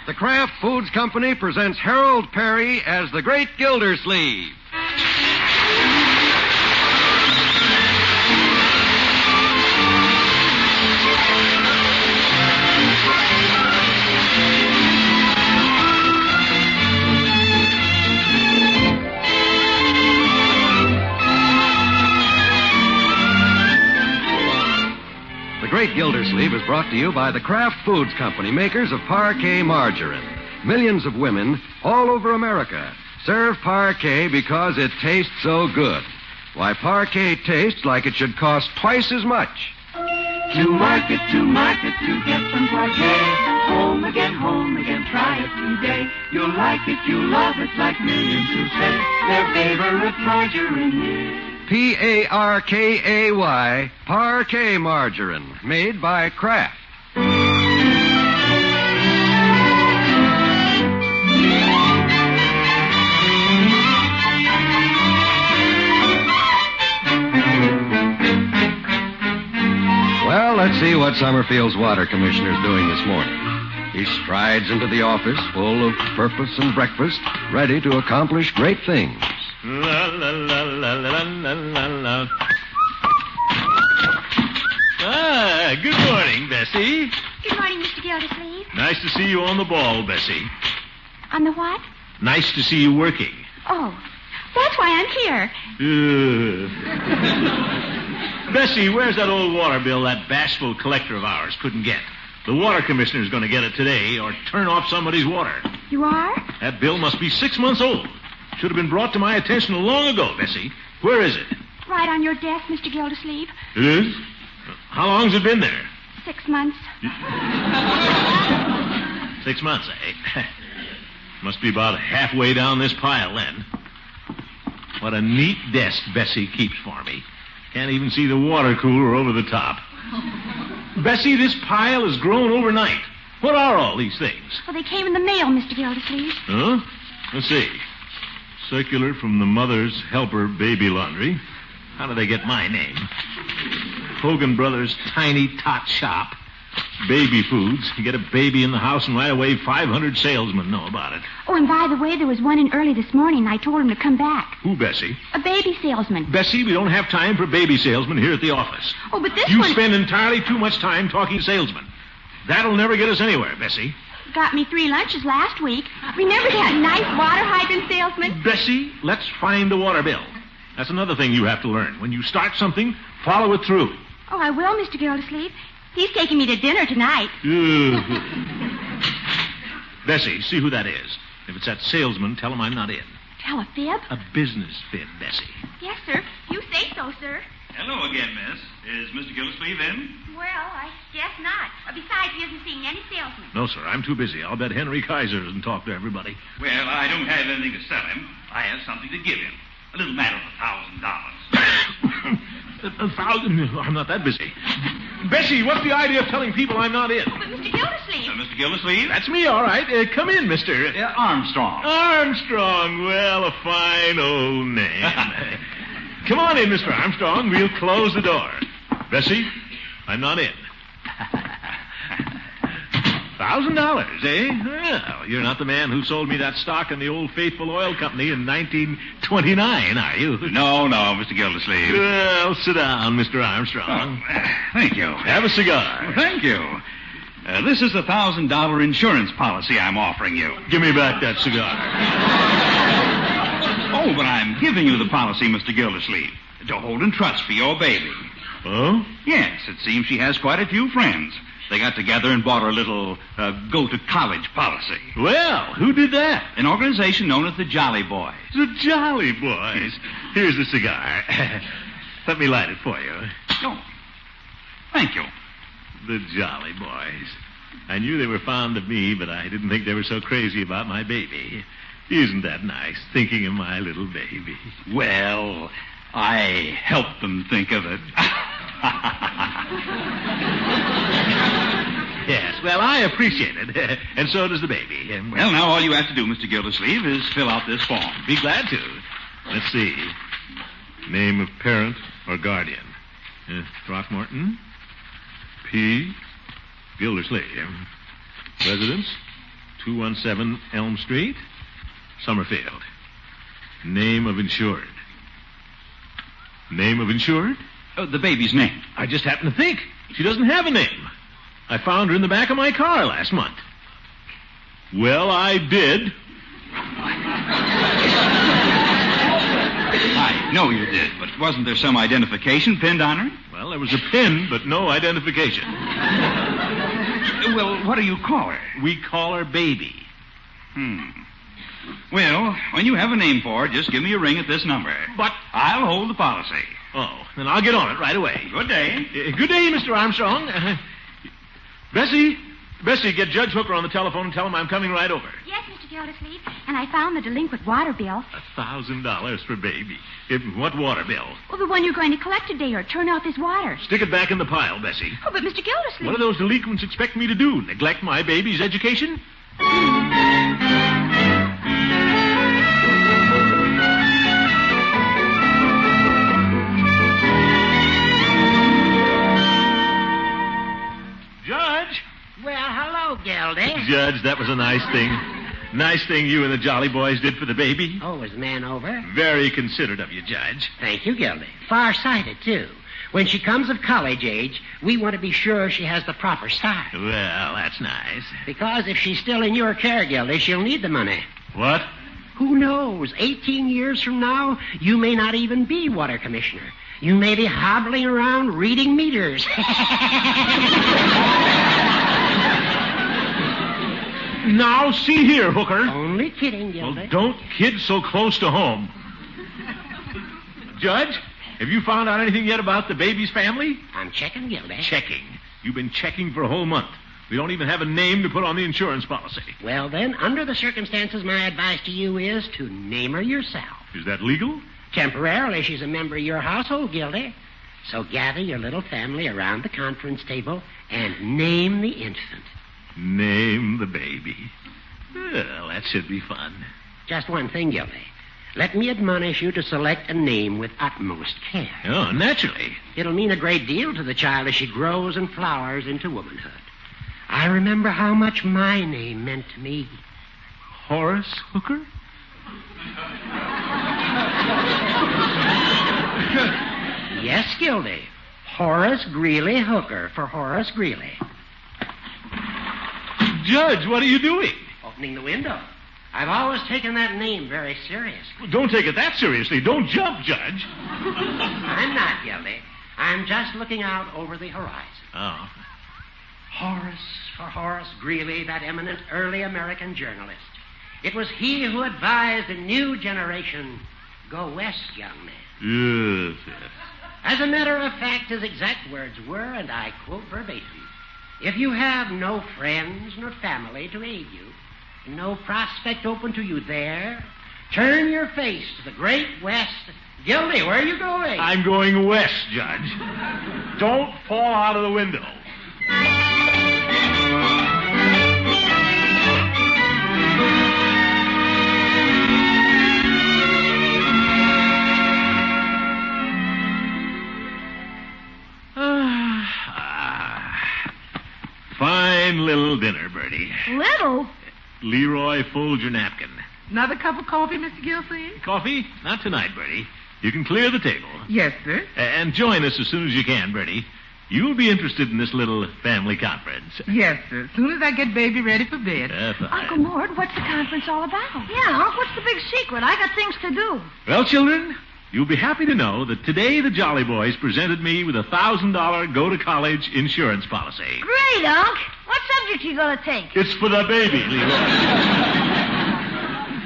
The Kraft Foods Company presents Harold Peary as the Great Gildersleeve. The Great Gildersleeve is brought to you by the Kraft Foods Company, makers of Parquet margarine. Millions of women all over America serve Parquet because it tastes so good. Why, Parquet tastes like it should cost twice as much. To market, to get some Parquet. Home again, try it today. You'll like it, you'll love it, like millions who say their favorite margarine is Parkay, Parquet margarine, made by Kraft. Well, let's see what Summerfield's water commissioner's doing this morning. He strides into the office full of purpose and breakfast, ready to accomplish great things. La, la, la, la, la, la, la, la. Ah, good morning, Bessie. Good morning, Mr. Gildersleeve. Nice to see you on the ball, Bessie. On the what? Nice to see you working. Oh, that's why I'm here. Bessie, where's that old water bill that bashful collector of ours couldn't get? The water commissioner's going to get it today or turn off somebody's water. You are? That bill must be 6 months old. Should have been brought to my attention long ago, Bessie. Where is it? Right on your desk, Mr. Gildersleeve. It is? How long's it been there? 6 months. 6 months, eh? Must be about halfway down this pile, then. What a neat desk Bessie keeps for me. Can't even see the water cooler over the top. Bessie, this pile has grown overnight. What are all these things? Well, they came in the mail, Mr. Gildersleeve. Huh? Let's see. Circular from the Mother's Helper Baby Laundry. How do they get my name? Hogan Brothers Tiny Tot Shop. Baby foods. You get a baby in the house and right away 500 salesmen know about it. Oh, and by the way, there was one in early this morning. I told him to come back. Who, Bessie? A baby salesman. Bessie, we don't have time for baby salesmen here at the office. Oh, but this You one... spend entirely too much time talking salesmen. That'll never get us anywhere, Bessie. Got me 3 lunches last week. Remember that nice water hydrant salesman? Bessie, let's find the water bill. That's another thing you have to learn. When you start something, follow it through. Oh, I will, Mr. Gildersleeve. He's taking me to dinner tonight. Bessie, see who that is. If it's that salesman, tell him I'm not in. Tell a fib? A business fib, Bessie. Yes, sir. You say so, sir. Hello again, miss. Is Mr. Gildersleeve in? Well, I guess not. Besides, he isn't seeing any salesmen. No, sir, I'm too busy. I'll bet Henry Kaiser doesn't talk to everybody. Well, I don't have anything to sell him. I have something to give him. A little matter of $1,000. $1,000? I'm not that busy. Bessie, what's the idea of telling people I'm not in? Oh, but Mr. Gildersleeve. Mr. Gildersleeve? That's me, all right. Come in, mister. Armstrong. Armstrong. Well, a fine old name. Come on in, Mr. Armstrong. We'll close the door. Bessie, I'm not in. $1,000, eh? Well, you're not the man who sold me that stock in the Old Faithful Oil Company in 1929, are you? No, Mr. Gildersleeve. Well, sit down, Mr. Armstrong. Thank you. Have a cigar. Thank you. This is a $1,000 insurance policy I'm offering you. Give me back that cigar. Oh, but I'm giving you the policy, Mr. Gildersleeve, to hold in trust for your baby. Oh? Yes, it seems she has quite a few friends. They got together and bought her a little go-to-college policy. Well, who did that? An organization known as the Jolly Boys. The Jolly Boys. Here's the cigar. Let me light it for you. Oh, thank you. The Jolly Boys. I knew they were fond of me, but I didn't think they were so crazy about my baby. Isn't that nice, thinking of my little baby? Well, I helped them think of it. Yes, well, I appreciate it. And so does the baby. Well, now all you have to do, Mr. Gildersleeve, is fill out this form. Be glad to. Let's see. Name of parent or guardian. Throckmorton P. Gildersleeve. Residence, 217 Elm Street, Summerfield. Name of insured. Name of insured? The baby's name. I just happened to think. She doesn't have a name. I found her in the back of my car last month. Well, I did. I know you did, but wasn't there some identification pinned on her? Well, there was a pin, but no identification. Well, what do you call her? We call her Baby. Well, when you have a name for her, just give me a ring at this number. But I'll hold the policy. Oh, then I'll get on it right away. Good day. Good day, Mr. Armstrong. Bessie, get Judge Hooker on the telephone and tell him I'm coming right over. Yes, Mr. Gildersleeve. And I found the delinquent water bill. $1,000 for Baby. What water bill? Well, the one you're going to collect today or turn off his water. Stick it back in the pile, Bessie. Oh, but Mr. Gildersleeve... What do those delinquents expect me to do? Neglect my baby's education? Judge! Well, hello, Gildy. Judge, that was a nice thing. Nice thing you and the Jolly Boys did for the baby. Oh, was the man over? Very considerate of you, Judge. Thank you, Gildy. Far-sighted, too. When she comes of college age, we want to be sure she has the proper start. Well, that's nice. Because if she's still in your care, Gildy, she'll need the money. What? Who knows? 18 years from now, you may not even be water commissioner. You may be hobbling around reading meters. Now, see here, Hooker. Only kidding, Gildy. Well, don't kid so close to home. Judge, have you found out anything yet about the baby's family? I'm checking, Gildy. Checking? You've been checking for a whole month. We don't even have a name to put on the insurance policy. Well, then, under the circumstances, my advice to you is to name her yourself. Is that legal? Temporarily, she's a member of your household, Gildy. So gather your little family around the conference table and name the infant. Name the baby. Well, that should be fun. Just one thing, Gildy. Let me admonish you to select a name with utmost care. Oh, naturally. It'll mean a great deal to the child as she grows and flowers into womanhood. I remember how much my name meant to me. Horace Hooker? Yes, Gildy. Horace Greeley Hooker for Horace Greeley. Judge, what are you doing? Opening the window. I've always taken that name very seriously. Well, don't take it that seriously. Don't jump, Judge. I'm not, Gildy. I'm just looking out over the horizon. Oh. Horace for Horace Greeley, that eminent early American journalist. It was he who advised a new generation, go west, young man. Yes, yes. As a matter of fact, his exact words were, and I quote verbatim, if you have no friends nor family to aid you, no prospect open to you there, turn your face to the great west. Gildy, where are you going? I'm going west, Judge. Don't fall out of the window. Fine little dinner, Birdie. Little? Leroy, fold your napkin. Another cup of coffee, Mr. Gildersleeve? Coffee? Not tonight, Birdie. You can clear the table. Yes, sir. And join us as soon as you can, Birdie. You'll be interested in this little family conference. Yes, sir. As soon as I get baby ready for bed. Fine. Uncle Mort, what's the conference all about? Yeah, Unc, what's the big secret? I got things to do. Well, children, you'll be happy to know that today the Jolly Boys presented me with a $1,000 go-to-college insurance policy. Great, Unc. What subject you going to take? It's for the baby, Leroy.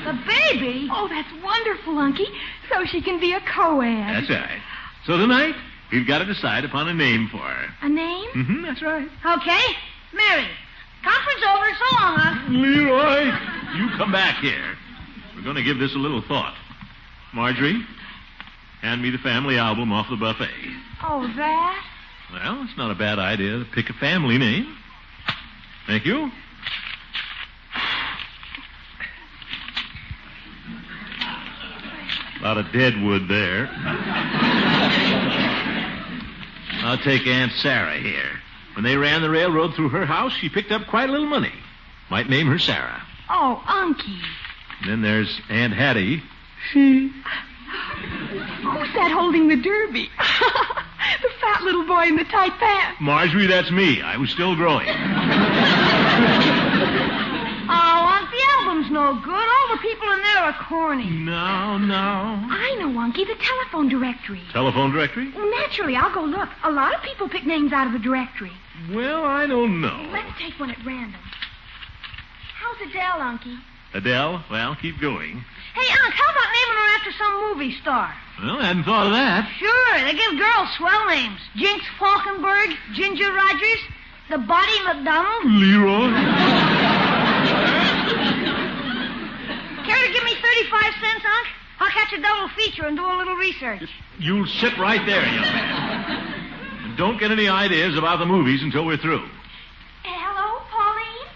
The baby? Oh, that's wonderful, Unky. So she can be a co-ed. That's right. So tonight, we've got to decide upon a name for her. A name? Mm-hmm, that's right. Okay. Mary. Conference over. So long, Unc. Leroy, you come back here. We're going to give this a little thought. Marjorie, hand me the family album off the buffet. Oh, that? Well, it's not a bad idea to pick a family name. Thank you. A lot of dead wood there. I'll take Aunt Sarah here. When they ran the railroad through her house, she picked up quite a little money. Might name her Sarah. Oh, Unky. Then there's Aunt Hattie. Who's that holding the derby? The fat little boy in the tight pants. Marjorie, that's me. I was still growing. Oh, Unc, the album's no good. All the people in there are corny. No. I know, Unky, the telephone directory. Telephone directory? Well, naturally, I'll go look. A lot of people pick names out of the directory. Well, I don't know. Let's take one at random. How's Adele, Unky? Adele? Well, keep going. Hey, Unc, how about naming her after some movie star? Well, I hadn't thought of that. Sure, they give girls swell names. Jinx Falkenberg, Ginger Rogers, the Body McDonald. Leroy? Care to give me 35 cents, Unc? I'll catch a double feature and do a little research. You'll sit right there, young man. And don't get any ideas about the movies until we're through. Hello, Pauline?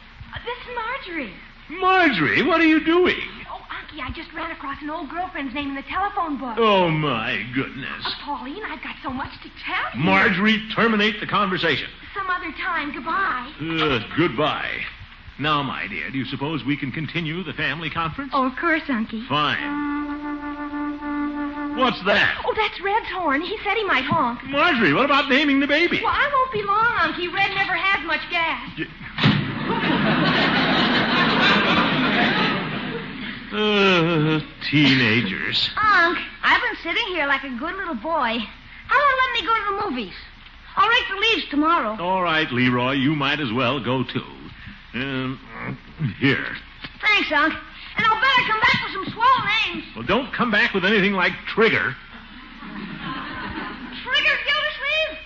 This is Marjorie. Marjorie, what are you doing? Oh, Unky, I just ran across an old girlfriend's name in the telephone book. Oh, my goodness. Pauline, I've got so much to tell you. Marjorie, terminate the conversation. Some other time. Goodbye. Goodbye. Now, my dear, do you suppose we can continue the family conference? Oh, of course, Unky. Fine. What's that? Oh, that's Red's horn. He said he might honk. Marjorie, what about naming the baby? Well, I won't be long, Unky. Red never has much gas. Teenagers. Unc, I've been sitting here like a good little boy. How about letting me go to the movies? I'll rake the leaves tomorrow. All right, Leroy, you might as well go, too. Here. Thanks, Unc. And I'll better come back with some swell names. Well, don't come back with anything like Trigger. Trigger Gildersleeve?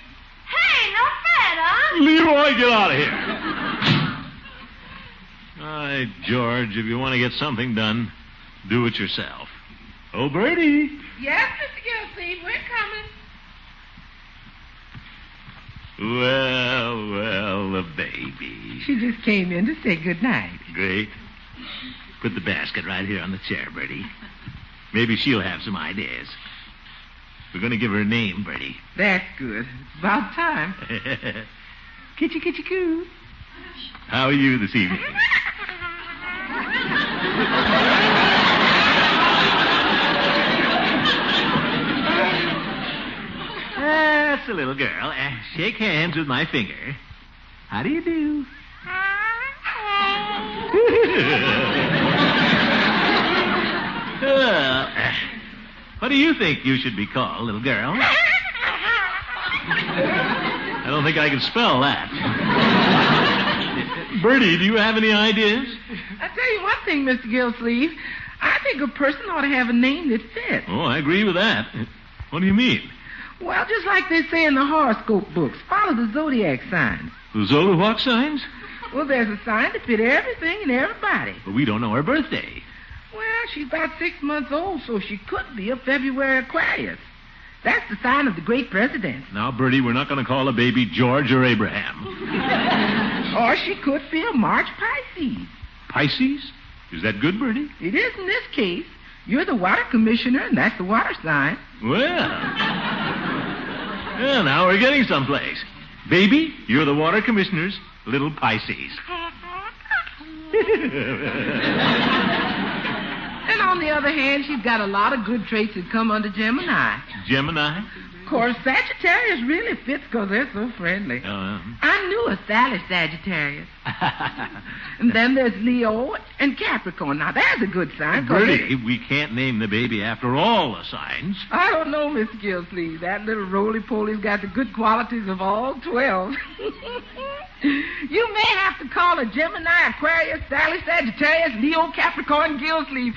Hey, not bad, huh? Leroy, get out of here. All right, George, if you want to get something done, do it yourself. Oh, Birdie. Yes, Mr. Gildersleeve, we're coming. Well, the baby. She just came in to say good night. Great. Put the basket right here on the chair, Birdie. Maybe she'll have some ideas. We're going to give her a name, Birdie. That's good. It's about time. Kitty, kitty, coo. How are you this evening? That's a little girl. Shake hands with my finger. How do you do? What do you think you should be called, little girl? I don't think I can spell that. Birdie, do you have any ideas? I tell you one thing, Mr. Gildersleeve. I think a person ought to have a name that fits. Oh, I agree with that. What do you mean? Well, just like they say in the horoscope books, follow the zodiac signs. The zodiac signs? Well, there's a sign to fit everything and everybody. But we don't know her birthday. Well, she's about 6 months old, so she could be a February Aquarius. That's the sign of the great president. Now, Birdie, we're not going to call the baby George or Abraham. Or she could be a March Pisces. Pisces? Is that good, Birdie? It is in this case. You're the water commissioner, and that's the water sign. Well, now we're getting someplace. Baby, you're the water commissioner's little Pisces. And on the other hand, she's got a lot of good traits that come under Gemini. Gemini? Of course, Sagittarius really fits because they're so friendly. I knew a stylish Sagittarius. And then there's Leo and Capricorn. Now, there's a good sign. Birdie, we can't name the baby after all the signs. I don't know, Miss Gildersleeve. That little roly-poly's got the good qualities of all 12. You may have to call her Gemini, Aquarius, Sally, Sagittarius, Leo, Capricorn, Gildersleeve.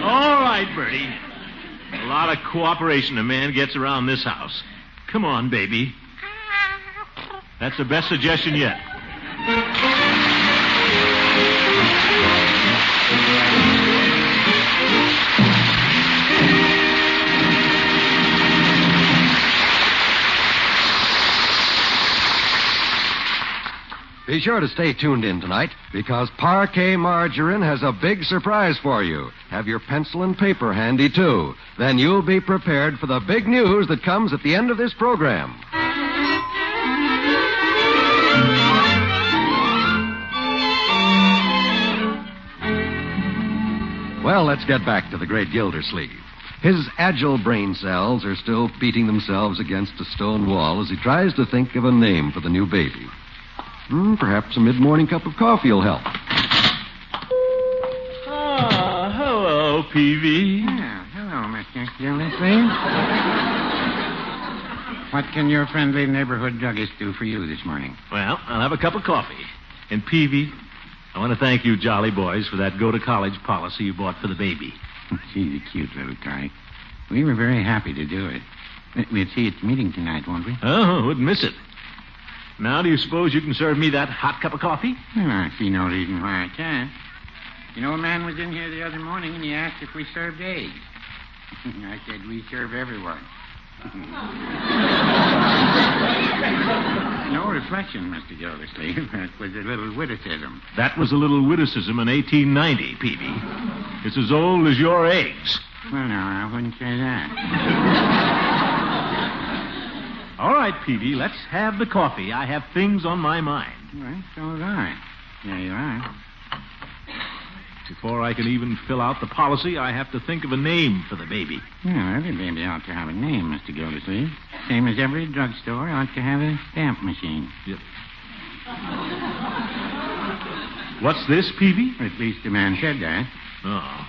All right, Birdie. A lot of cooperation a man gets around this house. Come on, baby. That's the best suggestion yet. Be sure to stay tuned in tonight, because Parquet Margarine has a big surprise for you. Have your pencil and paper handy, too. Then you'll be prepared for the big news that comes at the end of this program. Now let's get back to the Great Gildersleeve. His agile brain cells are still beating themselves against a stone wall as he tries to think of a name for the new baby. Perhaps a mid-morning cup of coffee will help. Ah, hello, Peavy. Hello, Mr. Gildersleeve. What can your friendly neighborhood druggist do for you this morning? Well, I'll have a cup of coffee. And, Peavy, I want to thank you jolly boys for that go-to-college policy you bought for the baby. She's a cute little guy. We were very happy to do it. We'll see its meeting tonight, won't we? Oh, wouldn't miss it. Now, do you suppose you can serve me that hot cup of coffee? Well, I see no reason why I can't. You know, a man was in here the other morning and he asked if we served eggs. I said, we serve everyone. No reflection, Mr. Gildersleeve. That was a little witticism. That was a little witticism in 1890, Peavy. It's as old as your eggs. Well, no, I wouldn't say that. All right, Peavy, let's have the coffee. I have things on my mind. Well, so do I. There you are. Before I can even fill out the policy, I have to think of a name for the baby. Well, every baby ought to have a name, Mr. Gildersleeve. Same as every drugstore ought to have a stamp machine. Yep. What's this, Peavy? At least the man said that. Oh.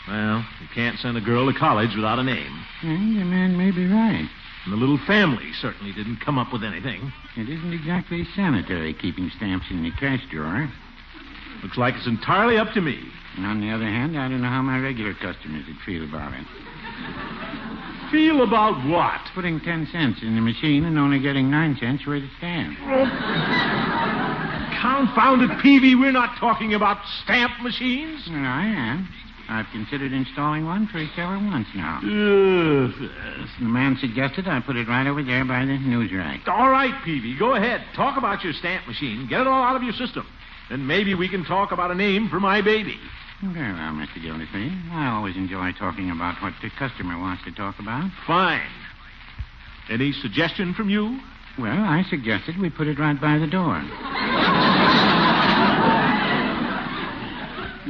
Well, you can't send a girl to college without a name. Well, the man may be right. And the little family certainly didn't come up with anything. It isn't exactly sanitary keeping stamps in the cash drawer. Looks like it's entirely up to me. And on the other hand, I don't know how my regular customers would feel about it. Feel about what? Putting 10 cents in the machine and only getting 9 cents for the stamp. Confound it, Peavy, we're not talking about stamp machines. Well, I am. I've considered installing one for several months now. Yes. The man suggested I put it right over there by the news rack. All right, Peavy, go ahead. Talk about your stamp machine. Get it all out of your system. Then maybe we can talk about a name for my baby. Very well, Mr. Gildersleeve. I always enjoy talking about what the customer wants to talk about. Fine. Any suggestion from you? Well, I suggested we put it right by the door.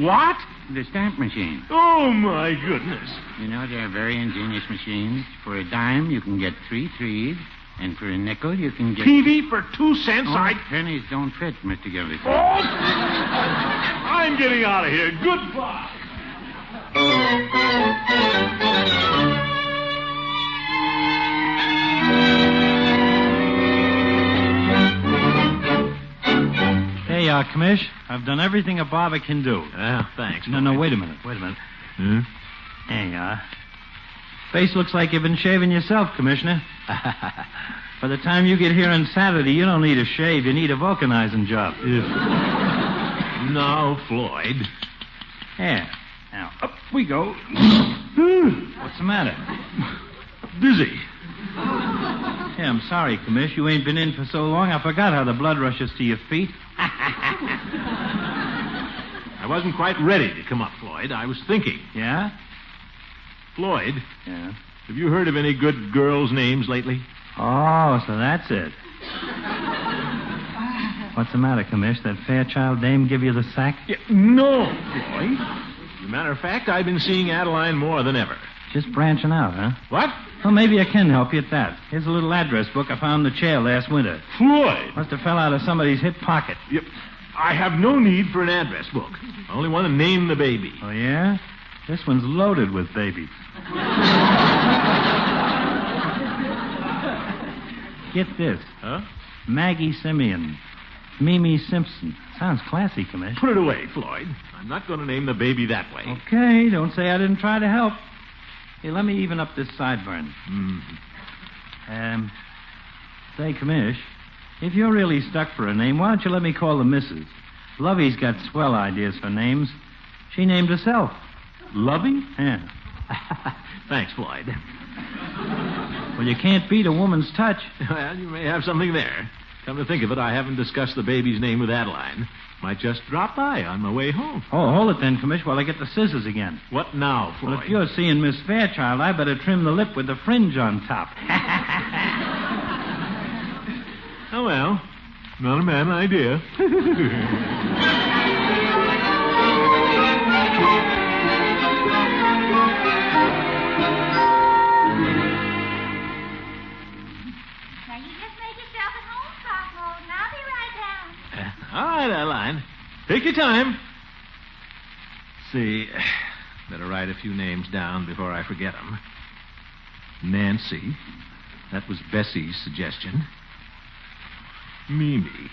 What? The stamp machine. Oh, my goodness. You know, they're very ingenious machines. For a dime, you can get 3 threes. And for a nickel, you can get... Peavy, for 2 cents, pennies don't fit, Mr. Gildersleeve. Oh! I'm getting out of here. Goodbye. Hey, Commish, I've done everything a barber can do. Thanks. No, wait a minute. Hmm? There you are. Face looks like you've been shaving yourself, Commissioner. By the time you get here on Saturday, you don't need a shave. You need a vulcanizing job. Now, Floyd. Yeah. Now, up we go. What's the matter? Dizzy. Yeah, I'm sorry, Commish. You ain't been in for so long, I forgot how the blood rushes to your feet. I wasn't quite ready to come up, Floyd. I was thinking. Yeah? Floyd. Yeah? Have you heard of any good girls' names lately? Oh, so that's it. What's the matter, Commish? That Fairchild dame give you the sack? Yeah, no, Floyd. As a matter of fact, I've been seeing Adeline more than ever. Just branching out, huh? What? Well, maybe I can help you at that. Here's a little address book I found in the chair last winter. Floyd! Must have fell out of somebody's hip pocket. Yep. I have no need for an address book. I only want to name the baby. Oh, yeah? This one's loaded with babies. Get this. Huh? Maggie Simeon. Mimi Simpson. Sounds classy, Commish. Put it away, Floyd. I'm not going to name the baby that way. Okay, don't say I didn't try to help. Here, let me even up this sideburn. Say, Commish, if you're really stuck for a name, why don't you let me call the missus? Lovey's got swell ideas for names. She named herself. Lovey? Yeah. Thanks, Floyd. Well, you can't beat a woman's touch. Well, you may have something there. Come to think of it, I haven't discussed the baby's name with Adeline. Might just drop by on my way home. Oh, hold it then, Commish, while I get the scissors again. What now, Floyd? Well, if you're seeing Miss Fairchild, I better trim the lip with the fringe on top. Oh, well. Not a bad idea. All right, Adeline. Take your time. See, better write a few names down before I forget them. Nancy. That was Bessie's suggestion. Mimi.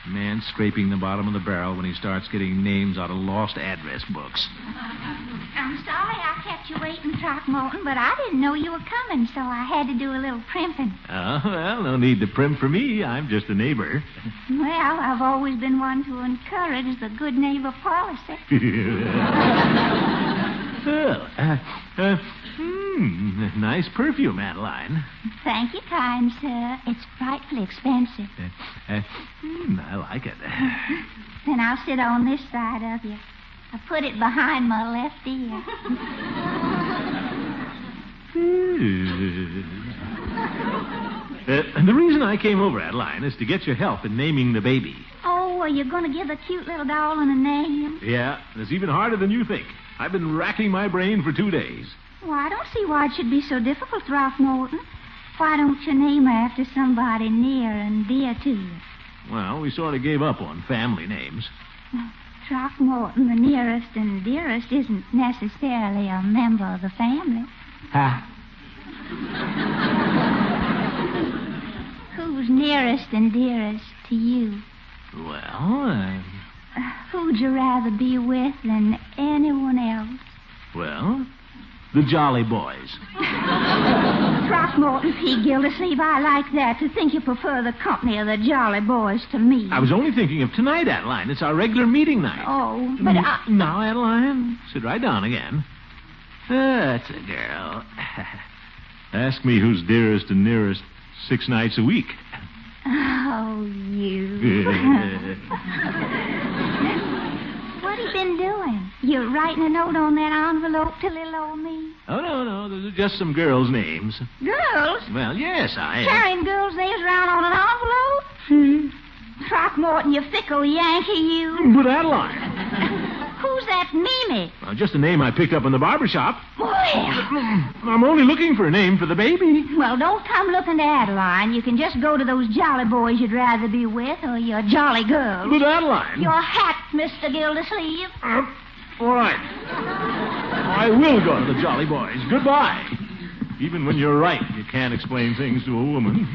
Man scraping the bottom of the barrel when he starts getting names out of lost address books. I'm sorry I kept you waiting, Throckmorton, but I didn't know you were coming, so I had to do a little primping. Oh, well, no need to primp for me. I'm just a neighbor. Well, I've always been one to encourage the good neighbor policy. Well, nice perfume, Adeline. Thank you, kind sir. It's frightfully expensive. I like it. Then I'll sit on this side of you. I put it behind my left ear. And the reason I came over, Adeline, is to get your help in naming the baby. Oh, are you going to give the cute little darling a name? Yeah, and it's even harder than you think. I've been racking my brain for 2 days. Well, I don't see why it should be so difficult, Throckmorton. Why don't you name her after somebody near and dear to you? Well, we sort of gave up on family names. Throckmorton, the nearest and dearest, isn't necessarily a member of the family. Ha. Who's nearest and dearest to you? Well, Who'd you rather be with than anyone else? Well, the Jolly Boys. Throckmorton P. Gildersleeve, I like that. To think you prefer the company of the Jolly Boys to me. I was only thinking of tonight, Adeline. It's our regular meeting night. Oh, but Now, Adeline, sit right down again. That's a girl. Ask me who's dearest and nearest 6 nights a week. Oh, you. What have you been doing? You're writing a note on that envelope to little old me? Oh, no. Those are just some girls' names. Girls? Well, yes, I am. Carrying girls' names around on an envelope? Throckmorton, you fickle Yankee, you. But Adeline. Who's that Mimi? Well, just a name I picked up in the barber shop. Well, I'm only looking for a name for the baby. well, don't come looking to Adeline. You can just go to those jolly boys you'd rather be with, or your jolly girls. But Adeline. Your hat, Mr. Gildersleeve. All right. I will go to the Jolly Boys. Goodbye. Even when you're right, you can't explain things to a woman.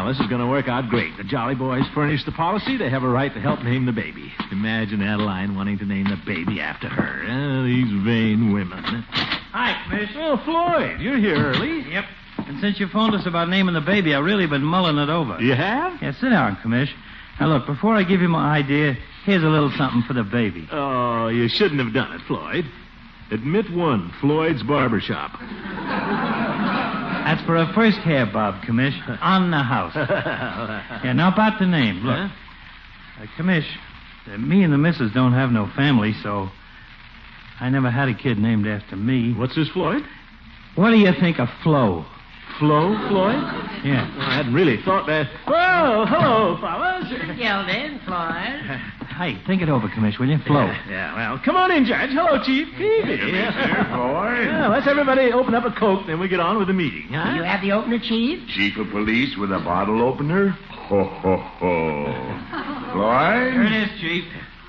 This is going to work out great. The Jolly Boys furnish the policy. They have a right to help name the baby. Imagine Adeline wanting to name the baby after her. These vain women. Hi, Commish. Oh, Floyd, you're here early. Yep. And since you phoned us about naming the baby, I've really been mulling it over. You have? Yeah, sit down, Commish. Now, look, before I give you my idea, here's a little something for the baby. Oh, you shouldn't have done it, Floyd. Admit 1, Floyd's Barbershop. That's for a first hair bob, Commish, on the house. Yeah, now about the name. Look, Commish, me and the missus don't have no family, so I never had a kid named after me. What's this, Floyd? What do you think of Flo? Flo, Floyd? Yeah. Well, I hadn't really thought that. Oh, hello, fellas. Gilden, Floyd. Hey, think it over, Commish, will you? Flo. Yeah, well, come on in, Judge. Hello, Chief. Floyd. Yeah, let's everybody open up a Coke, then we get on with the meeting, huh? You have the opener, Chief? Chief of police with a bottle opener? Ho, ho, ho. Floyd? Here it is, Chief.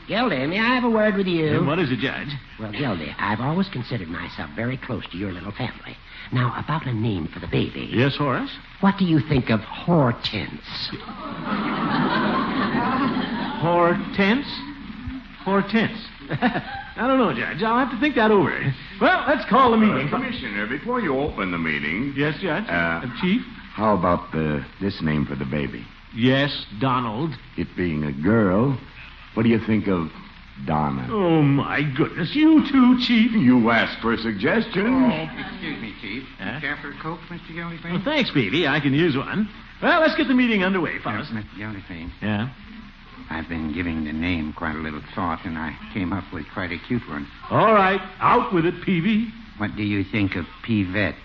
Gildy, may I have a word with you? And what is it, Judge? Well, Gildy, I've always considered myself very close to your little family. Now, about a name for the baby. Yes, Horace? What do you think of Hortense? Hortense? Hortense. I don't know, Judge. I'll have to think that over. Well, let's call the meeting. Commissioner, before you open the meeting... Yes, Judge? Chief? How about this name for the baby? Yes, Donald. It being a girl, what do you think of Donna? Oh, my goodness. You too, Chief. You asked for a suggestion. Oh, excuse me, Chief. Care for a Coke, Mr. Gildersleeve? Well, thanks, Peavy. I can use one. Well, let's get the meeting underway, fellas. Mr. Gildersleeve. Yeah? I've been giving the name quite a little thought, and I came up with quite a cute one. All right. Out with it, Peavy. What do you think of Pivette?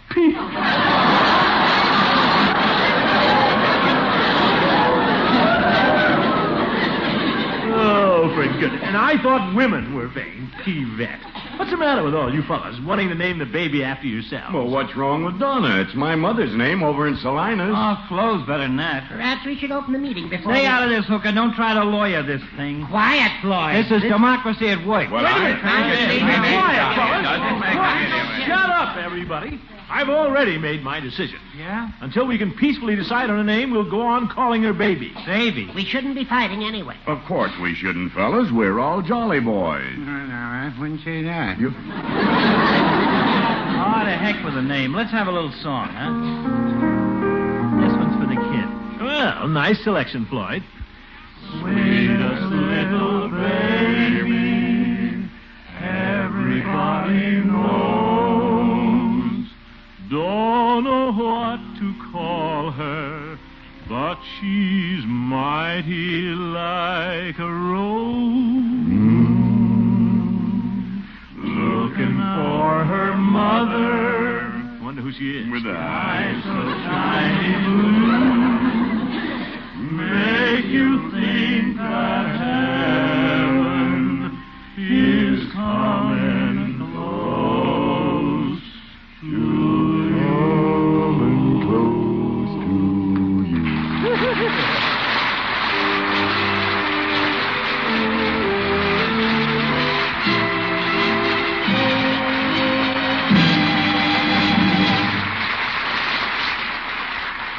And I thought women were vain. Pivette. What's the matter with all you fellas wanting to name the baby after yourself? Well, what's wrong with Donna? It's my mother's name over in Salinas. Oh, Flo's better than that. Perhaps we should open the meeting before... Stay out of this, Hooker. Don't try to lawyer this thing. Quiet, Floyd. This is democracy at work. Well, Quiet, fellas. Shut up, everybody. I've already made my decision. Yeah? Until we can peacefully decide on a name, we'll go on calling her Baby. Baby. We shouldn't be fighting anyway. Of course we shouldn't, fellas. We're all jolly boys. No, I wouldn't say that. You... Oh, to heck with the name. Let's have a little song, huh? This one's for the kid. Well, nice selection, Floyd. Sweetest little baby, everybody knows. Don't know what to call her, but she's mighty like a rose. Looking for her mother, Wonder who she is. With eyes eyes so shiny blue, make you think that heaven is coming close to you. Coming close to you.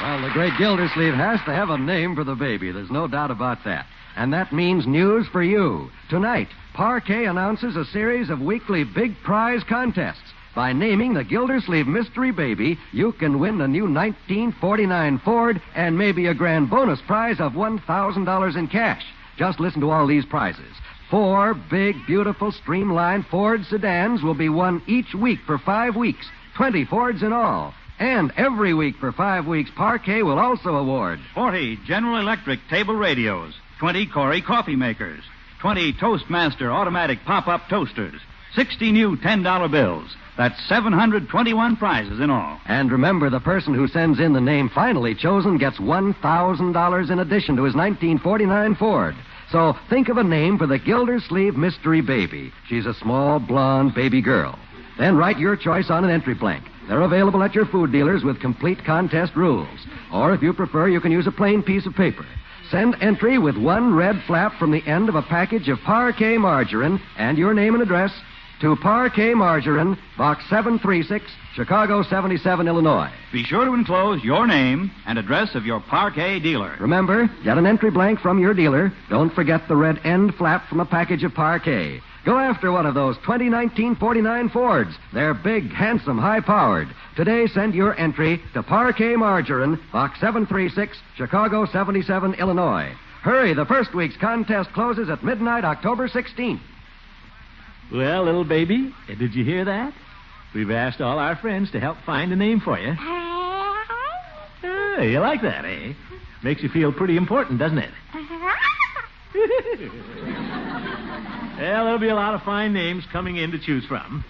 Well, the Great Gildersleeve has to have a name for the baby. There's no doubt about that. And that means news for you. Tonight, Parquet announces a series of weekly big prize contests. By naming the Gildersleeve Mystery Baby, you can win the new 1949 Ford and maybe a grand bonus prize of $1,000 in cash. Just listen to all these prizes. 4 big, beautiful, streamlined Ford sedans will be won each week for 5 weeks. 20 Fords in all. And every week for 5 weeks, Parquet will also award 40 General Electric table radios, 20 Corey coffee makers, 20 Toastmaster automatic pop-up toasters, 60 new $10 bills. That's 721 prizes in all. And remember, the person who sends in the name finally chosen gets $1,000 in addition to his 1949 Ford. So think of a name for the Gildersleeve Mystery Baby. She's a small, blonde baby girl. Then write your choice on an entry blank. They're available at your food dealers with complete contest rules. Or if you prefer, you can use a plain piece of paper. Send entry with 1 red flap from the end of a package of Parquet margarine and your name and address to Parquet Margarine, Box 736, Chicago 77, Illinois. Be sure to enclose your name and address of your Parquet dealer. Remember, get an entry blank from your dealer. Don't forget the red end flap from a package of Parquet. Go after one of those 1949 Fords. They're big, handsome, high-powered. Today, send your entry to Parquet Margarine, Box 736, Chicago 77, Illinois. Hurry, the first week's contest closes at midnight, October 16th. Well, little baby, did you hear that? We've asked all our friends to help find a name for you. You like that, eh? Makes you feel pretty important, doesn't it? Well, there'll be a lot of fine names coming in to choose from.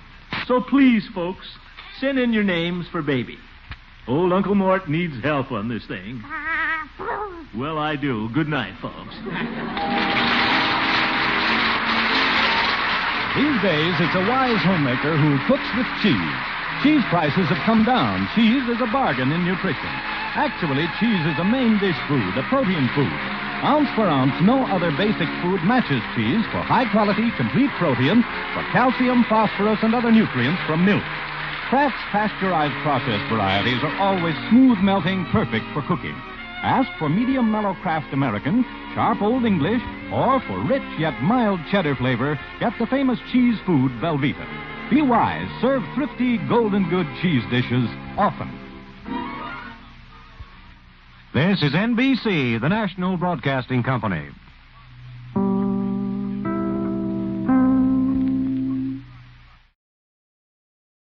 So please, folks, send in your names for Baby. Old Uncle Mort needs help on this thing. Well, I do. Good night, folks. These days, it's a wise homemaker who cooks with cheese. Cheese prices have come down. Cheese is a bargain in nutrition. Actually, cheese is a main dish food, a protein food. Ounce for ounce, no other basic food matches cheese for high-quality, complete protein, for calcium, phosphorus, and other nutrients from milk. Kraft's pasteurized processed varieties are always smooth-melting, perfect for cooking. Ask for medium mellow Kraft American, sharp Old English, or for rich yet mild cheddar flavor, get the famous cheese food Velveeta. Be wise. Serve thrifty, golden good cheese dishes often. This is NBC, the National Broadcasting Company.